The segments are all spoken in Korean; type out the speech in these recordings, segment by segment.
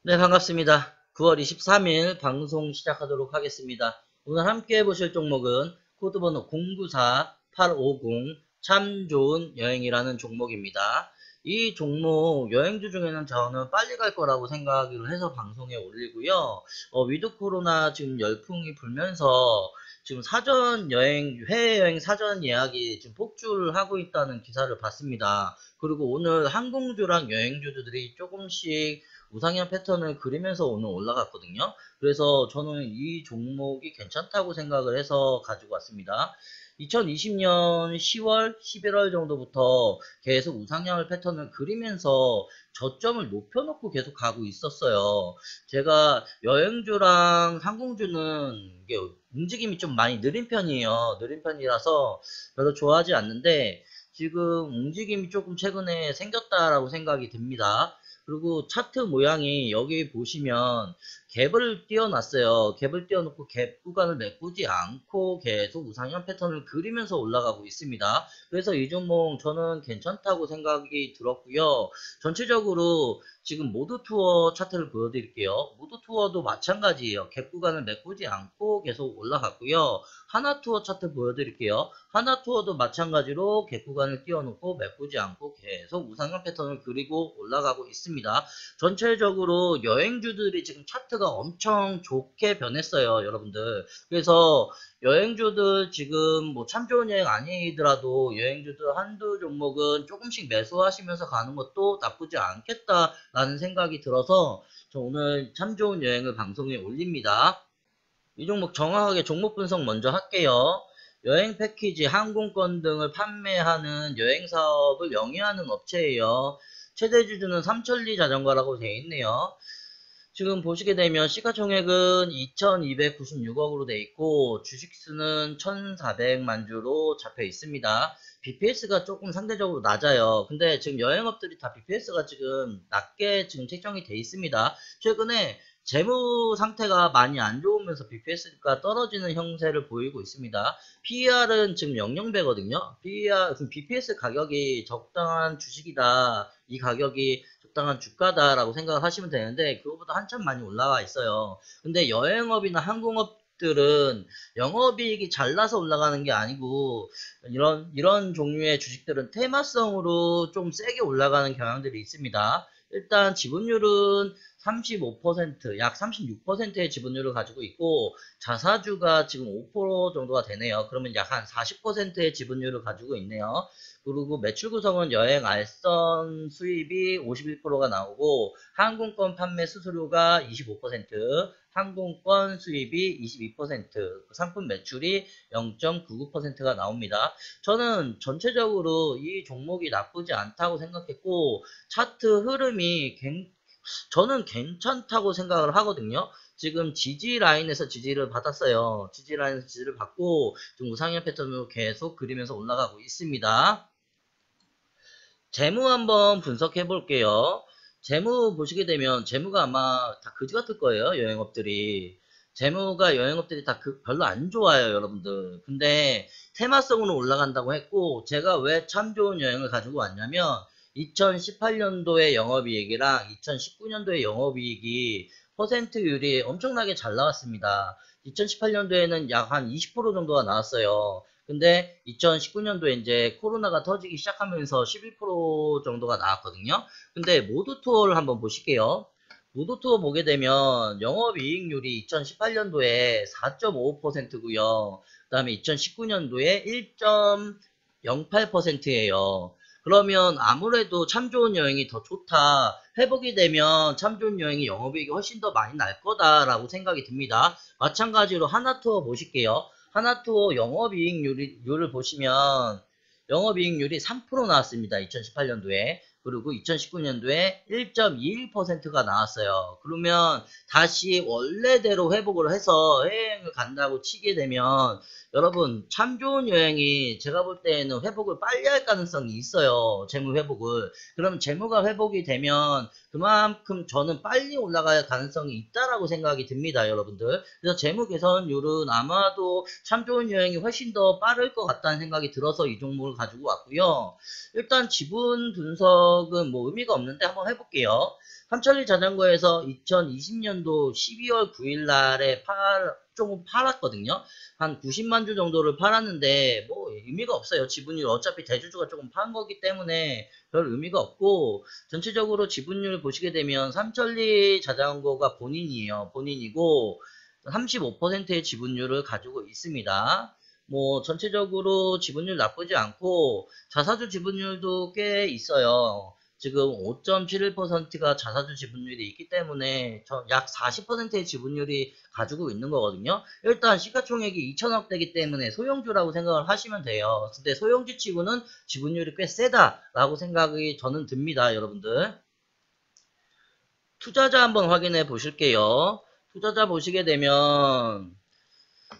네, 반갑습니다. 9월 23일 방송 시작하도록 하겠습니다. 오늘 함께 해보실 종목은 코드번호 094850 참 좋은 여행이라는 종목입니다. 이 종목 여행주 중에는 저는 빨리 갈 거라고 생각을 해서 방송에 올리고요. 위드 코로나 지금 열풍이 불면서 지금 사전 여행, 해외여행 사전 예약이 지금 폭주를 하고 있다는 기사를 봤습니다. 그리고 오늘 항공주랑 여행주들이 조금씩 우상향 패턴을 그리면서 오늘 올라갔거든요. 그래서 저는 이 종목이 괜찮다고 생각을 해서 가지고 왔습니다. 2020년 10월, 11월 정도부터 계속 우상향을 패턴을 그리면서 저점을 높여놓고 계속 가고 있었어요. 제가 여행주랑 항공주는 이게 움직임이 좀 많이 느린 편이에요. 느린 편이라서 별로 좋아하지 않는데 지금 움직임이 조금 최근에 생겼다라고 생각이 듭니다. 그리고 차트 모양이 여기 보시면 갭을 띄워놨어요. 갭을 띄워놓고 갭 구간을 메꾸지 않고 계속 우상향 패턴을 그리면서 올라가고 있습니다. 그래서 이 종목 저는 괜찮다고 생각이 들었고요. 전체적으로 지금 모두 투어 차트를 보여드릴게요. 모두 투어도 마찬가지예요. 갭 구간을 메꾸지 않고 계속 올라갔고요. 하나 투어 차트 보여드릴게요. 하나 투어도 마찬가지로 갭 구간을 띄워놓고 메꾸지 않고 계속 우상향 패턴을 그리고 올라가고 있습니다. 전체적으로 여행주들이 지금 차트가 엄청 좋게 변했어요, 여러분들. 그래서 여행주들 지금 뭐 참 좋은 여행 아니더라도 여행주들 한두 종목은 조금씩 매수하시면서 가는 것도 나쁘지 않겠다라는 생각이 들어서 저 오늘 참 좋은 여행을 방송에 올립니다. 이 종목 정확하게 종목 분석 먼저 할게요. 여행 패키지, 항공권 등을 판매하는 여행 사업을 영위하는 업체예요. 최대 주주는 삼천리 자전거라고 되어 있네요. 지금 보시게 되면 시가총액은 2296억으로 되어 있고 주식수는 1400만 주로 잡혀 있습니다. BPS가 조금 상대적으로 낮아요. 근데 지금 여행업들이 다 BPS가 지금 낮게 지금 책정이 되어 있습니다. 최근에 재무 상태가 많이 안 좋으면서 BPS가 떨어지는 형세를 보이고 있습니다. PER은 지금 0.0배거든요. PER, BPS 가격이 적당한 주식이다. 이 가격이 적당한 주가다라고 생각을 하시면 되는데 그거보다 한참 많이 올라와 있어요. 근데 여행업이나 항공업들은 영업이익이 잘나서 올라가는 게 아니고 이런 종류의 주식들은 테마성으로 좀 세게 올라가는 경향들이 있습니다. 일단 지분율은 35%, 약 36%의 지분율을 가지고 있고 자사주가 지금 5% 정도가 되네요. 그러면 약 한 40%의 지분율을 가지고 있네요. 그리고 매출 구성은 여행 알선 수입이 51%가 나오고 항공권 판매 수수료가 25%, 항공권 수입이 22%, 상품 매출이 0.99%가 나옵니다. 저는 전체적으로 이 종목이 나쁘지 않다고 생각했고 차트 흐름이 저는 괜찮다고 생각을 하거든요. 지금 지지 라인에서 지지를 받았어요. 지지 라인에서 지지를 받고 좀 우상향 패턴으로 계속 그리면서 올라가고 있습니다. 재무 한번 분석해 볼게요. 재무 보시게 되면 재무가 아마 다 그지 같을 거예요. 여행업들이. 재무가 여행업들이 다 별로 안 좋아요, 여러분들. 근데 테마성으로 올라간다고 했고 제가 왜 참 좋은 여행을 가지고 왔냐면 2018년도의 영업이익이랑 2019년도의 영업이익이 퍼센트율이 엄청나게 잘 나왔습니다. 2018년도에는 약 한 20% 정도가 나왔어요. 근데 2019년도에 이제 코로나가 터지기 시작하면서 11% 정도가 나왔거든요. 근데 모두 투어를 한번 보실게요. 모두 투어 보게 되면 영업이익률이 2018년도에 4.55%고요. 그 다음에 2019년도에 1.08%예요. 그러면 아무래도 참 좋은 여행이 더 좋다. 회복이 되면 참 좋은 여행이 영업이익이 훨씬 더 많이 날 거다라고 생각이 듭니다. 마찬가지로 하나투어 보실게요. 하나투어 영업이익률을 보시면 영업이익률이 3% 나왔습니다. 2018년도에. 그리고 2019년도에 1.21%가 나왔어요. 그러면 다시 원래대로 회복을 해서 여행을 간다고 치게 되면 여러분 참 좋은 여행이 제가 볼 때에는 회복을 빨리 할 가능성이 있어요. 재무 회복을. 그럼 재무가 회복이 되면 그만큼 저는 빨리 올라갈 가능성이 있다라고 생각이 듭니다, 여러분들. 그래서 재무 개선율은 아마도 참 좋은 여행이 훨씬 더 빠를 것 같다는 생각이 들어서 이 종목을 가지고 왔고요. 일단 지분 분석은 뭐 의미가 없는데 한번 해볼게요. 삼천리 자전거에서 2020년도 12월 9일 날에 조금 팔았거든요. 한 90만 주 정도를 팔았는데 뭐 의미가 없어요. 지분율 어차피 대주주가 조금 판 거기 때문에 별 의미가 없고, 전체적으로 지분율 보시게 되면 삼천리 자전거가 본인이에요. 본인이고 35%의 지분율을 가지고 있습니다. 뭐 전체적으로 지분율 나쁘지 않고 자사주 지분율도 꽤 있어요. 지금 5.71%가 자사주 지분율이 있기 때문에 약 40%의 지분율이 가지고 있는 거거든요. 일단 시가총액이 2천억 되기 때문에 소형주라고 생각을 하시면 돼요. 근데 소형주 치고는 지분율이 꽤 세다라고 생각이 저는 듭니다, 여러분들. 투자자 한번 확인해 보실게요. 투자자 보시게 되면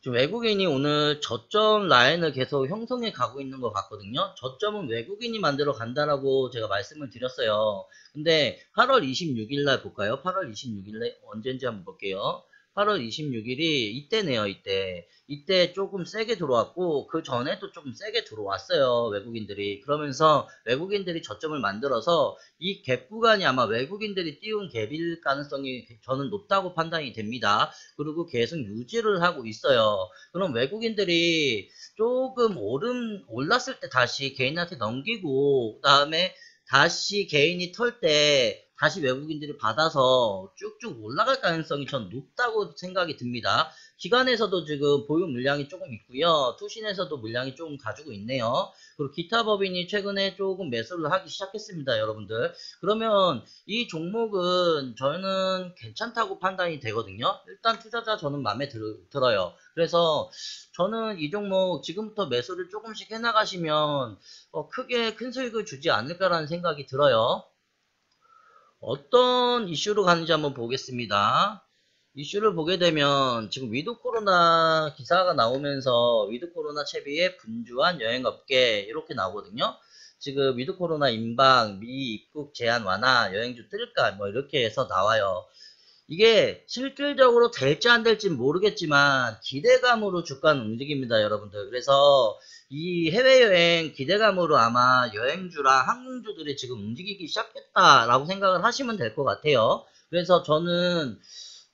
지금 외국인이 오늘 저점 라인을 계속 형성해 가고 있는 것 같거든요. 저점은 외국인이 만들어 간다라고 제가 말씀을 드렸어요. 근데 8월 26일 날 볼까요? 8월 26일 날 언제인지 한번 볼게요. 8월 26일이 이때네요, 이때. 이때 조금 세게 들어왔고, 그 전에도 조금 세게 들어왔어요, 외국인들이. 그러면서 외국인들이 저점을 만들어서 이 갭 구간이 아마 외국인들이 띄운 갭일 가능성이 저는 높다고 판단이 됩니다. 그리고 계속 유지를 하고 있어요. 그럼 외국인들이 조금 올랐을 때 다시 개인한테 넘기고, 그 다음에 다시 개인이 털 때 다시 외국인들이 받아서 쭉쭉 올라갈 가능성이 전 높다고 생각이 듭니다. 기관에서도 지금 보유 물량이 조금 있고요. 투신에서도 물량이 조금 가지고 있네요. 그리고 기타 법인이 최근에 조금 매수를 하기 시작했습니다, 여러분들. 그러면 이 종목은 저는 괜찮다고 판단이 되거든요. 일단 투자자 저는 마음에 들어요. 그래서 저는 이 종목 지금부터 매수를 조금씩 해나가시면 크게 큰 수익을 주지 않을까라는 생각이 들어요. 어떤 이슈로 가는지 한번 보겠습니다. 이슈를 보게 되면 지금 위드 코로나 기사가 나오면서 위드 코로나 채비에 분주한 여행업계 이렇게 나오거든요. 지금 위드 코로나 임박, 미 입국 제한 완화, 여행주 뜰까 뭐 이렇게 해서 나와요. 이게 실질적으로 될지 안 될지 모르겠지만 기대감으로 주가는 움직입니다, 여러분들. 그래서 이 해외여행 기대감으로 아마 여행주랑 항공주들이 지금 움직이기 시작했다라고 생각을 하시면 될 것 같아요. 그래서 저는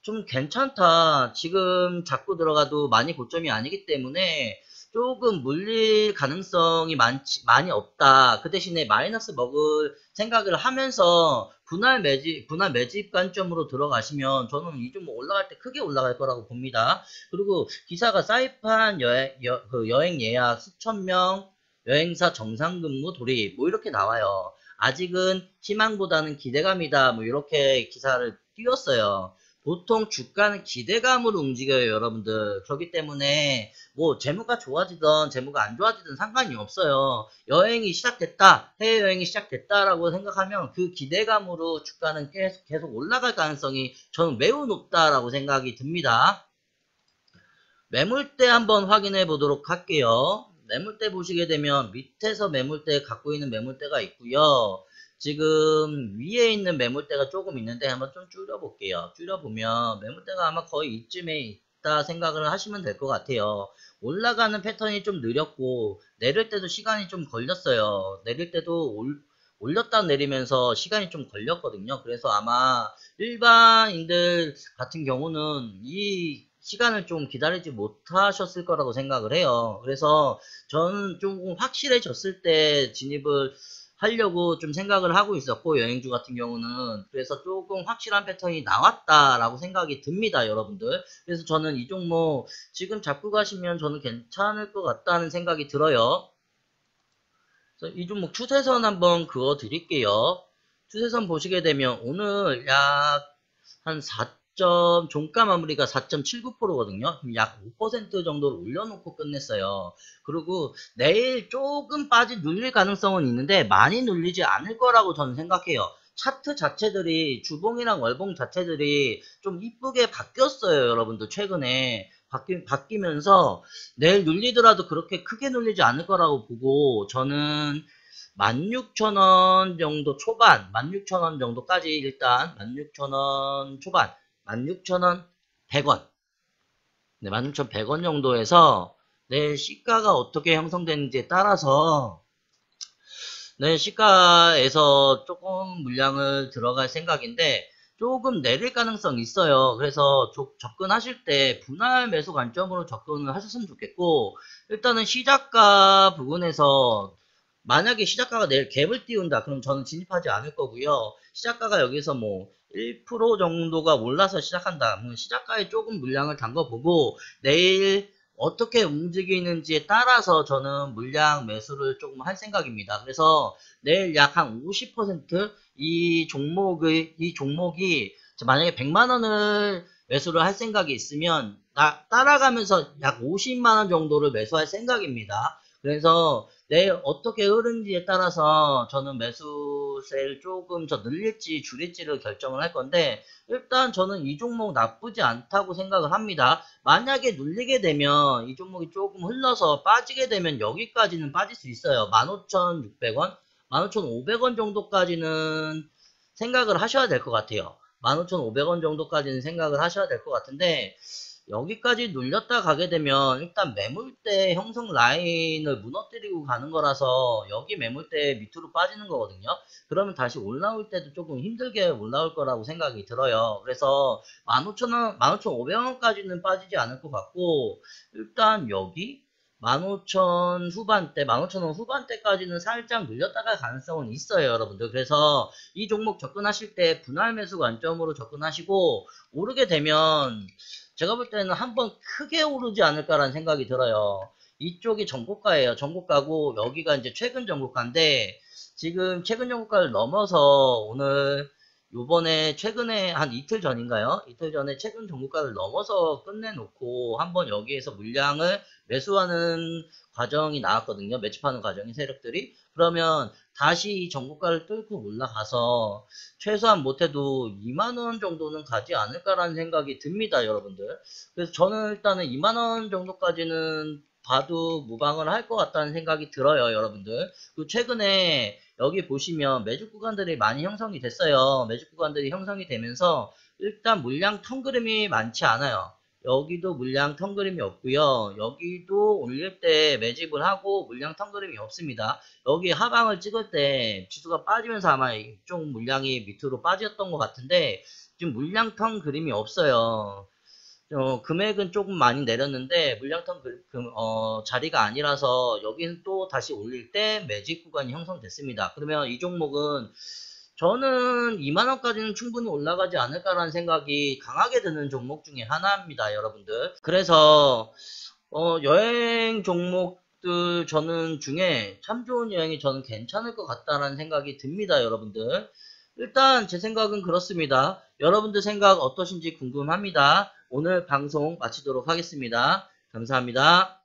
좀 괜찮다. 지금 잡고 들어가도 많이 고점이 아니기 때문에 조금 물릴 가능성이 많이 없다. 그 대신에 마이너스 먹을 생각을 하면서 분할 매집 관점으로 들어가시면 저는 이 종목 올라갈 때 크게 올라갈 거라고 봅니다. 그리고 기사가 사이판 여행 예약 수천 명, 여행사 정상근무 돌입 뭐 이렇게 나와요. 아직은 희망보다는 기대감이다. 뭐 이렇게 기사를 띄웠어요. 보통 주가는 기대감으로 움직여요, 여러분들. 그렇기 때문에 뭐 재무가 좋아지든 재무가 안 좋아지든 상관이 없어요. 여행이 시작됐다, 해외여행이 시작됐다라고 생각하면 그 기대감으로 주가는 계속 올라갈 가능성이 저는 매우 높다라고 생각이 듭니다. 매물대 한번 확인해 보도록 할게요. 매물대 보시게 되면 밑에서 매물대 갖고 있는 매물대가 있고요. 지금 위에 있는 매물대가 조금 있는데 한번 좀 줄여볼게요. 줄여보면 매물대가 아마 거의 이쯤에 있다 생각을 하시면 될 것 같아요. 올라가는 패턴이 좀 느렸고 내릴 때도 시간이 좀 걸렸어요. 내릴 때도 올렸다 내리면서 시간이 좀 걸렸거든요. 그래서 아마 일반인들 같은 경우는 이 시간을 좀 기다리지 못하셨을 거라고 생각을 해요. 그래서 저는 조금 확실해졌을 때 진입을 하려고 좀 생각을 하고 있었고, 여행주 같은 경우는 그래서 조금 확실한 패턴이 나왔다라고 생각이 듭니다, 여러분들. 그래서 저는 이 종목 지금 잡고 가시면 저는 괜찮을 것 같다는 생각이 들어요. 그래서 이 종목 추세선 한번 그어 드릴게요. 추세선 보시게 되면 오늘 약 한 4점, 종가 마무리가 4.79%거든요. 약 5% 정도를 올려놓고 끝냈어요. 그리고 내일 조금 눌릴 가능성은 있는데 많이 눌리지 않을 거라고 저는 생각해요. 차트 자체들이, 주봉이랑 월봉 자체들이 좀 이쁘게 바뀌었어요, 여러분들. 최근에 바뀌면서 내일 눌리더라도 그렇게 크게 눌리지 않을 거라고 보고, 저는 16,000원 정도 초반, 16,000원 정도까지 일단 16,000원 초반, 16,000원 100원. 네, 16,100원 정도에서 내 시가가 어떻게 형성되는지에 따라서 네, 시가에서 조금 물량을 들어갈 생각인데 조금 내릴 가능성이 있어요. 그래서 접근하실 때 분할 매수 관점으로 접근을 하셨으면 좋겠고, 일단은 시작가 부분에서 만약에 시작가가 내일 갭을 띄운다, 그럼 저는 진입하지 않을 거고요. 시작가가 여기서 뭐 1% 정도가 올라서 시작한다, 그럼 시작가에 조금 물량을 담궈보고 내일 어떻게 움직이는지에 따라서 저는 물량 매수를 조금 할 생각입니다. 그래서 내일 약 한 50%이 종목이 만약에 100만 원을 매수를 할 생각이 있으면 따라가면서 약 50만 원 정도를 매수할 생각입니다. 그래서 내일 어떻게 흐르는지에 따라서 저는 매수세를 조금 더 늘릴지 줄일지를 결정을 할 건데, 일단 저는 이 종목 나쁘지 않다고 생각을 합니다. 만약에 눌리게 되면 이 종목이 조금 흘러서 빠지게 되면 여기까지는 빠질 수 있어요. 15,600원, 15,500원 정도까지는 생각을 하셔야 될 것 같아요. 15,500원 정도까지는 생각을 하셔야 될 것 같은데, 여기까지 눌렸다 가게 되면 일단 매물대 형성 라인을 무너뜨리고 가는 거라서 여기 매물대 밑으로 빠지는 거거든요. 그러면 다시 올라올 때도 조금 힘들게 올라올 거라고 생각이 들어요. 그래서 15,000원, 15,500원까지는 빠지지 않을 것 같고, 일단 여기 15,000 후반대, 15,000원 후반대까지는 살짝 눌렸다가 가능성은 있어요, 여러분들. 그래서 이 종목 접근하실 때 분할 매수 관점으로 접근하시고, 오르게 되면 제가 볼 때는 한번 크게 오르지 않을까라는 생각이 들어요. 이쪽이 전고가예요. 전고가고 여기가 이제 최근 전고가인데, 지금 최근 전고가를 넘어서 오늘 요번에 최근에 한 이틀 전인가요? 이틀 전에 최근 전고가를 넘어서 끝내놓고 한번 여기에서 물량을 매수하는 과정이 나왔거든요. 매집하는 과정이 세력들이. 그러면 다시 전고가를 뚫고 올라가서 최소한 못해도 2만원 정도는 가지 않을까라는 생각이 듭니다, 여러분들. 그래서 저는 일단은 2만원 정도까지는 봐도 무방을 할 것 같다는 생각이 들어요, 여러분들. 그리고 최근에 여기 보시면 매집 구간들이 많이 형성이 됐어요. 매집 구간들이 형성이 되면서 일단 물량 턴그램이 많지 않아요. 여기도 물량 턴그램이 없고요. 여기도 올릴 때 매집을 하고 물량 턴그램이 없습니다. 여기 하방을 찍을 때 지수가 빠지면서 아마 이쪽 물량이 밑으로 빠졌던 것 같은데, 지금 물량턴 그림이 없어요. 금액은 조금 많이 내렸는데 물량턴 자리가 아니라서 여기는 또 다시 올릴 때 매직 구간이 형성됐습니다. 그러면 이 종목은 저는 2만원까지는 충분히 올라가지 않을까라는 생각이 강하게 드는 종목 중에 하나입니다, 여러분들. 그래서 여행 종목들 저는 중에 참 좋은 여행이 저는 괜찮을 것 같다라는 생각이 듭니다, 여러분들. 일단 제 생각은 그렇습니다. 여러분들 생각 어떠신지 궁금합니다. 오늘 방송 마치도록 하겠습니다. 감사합니다.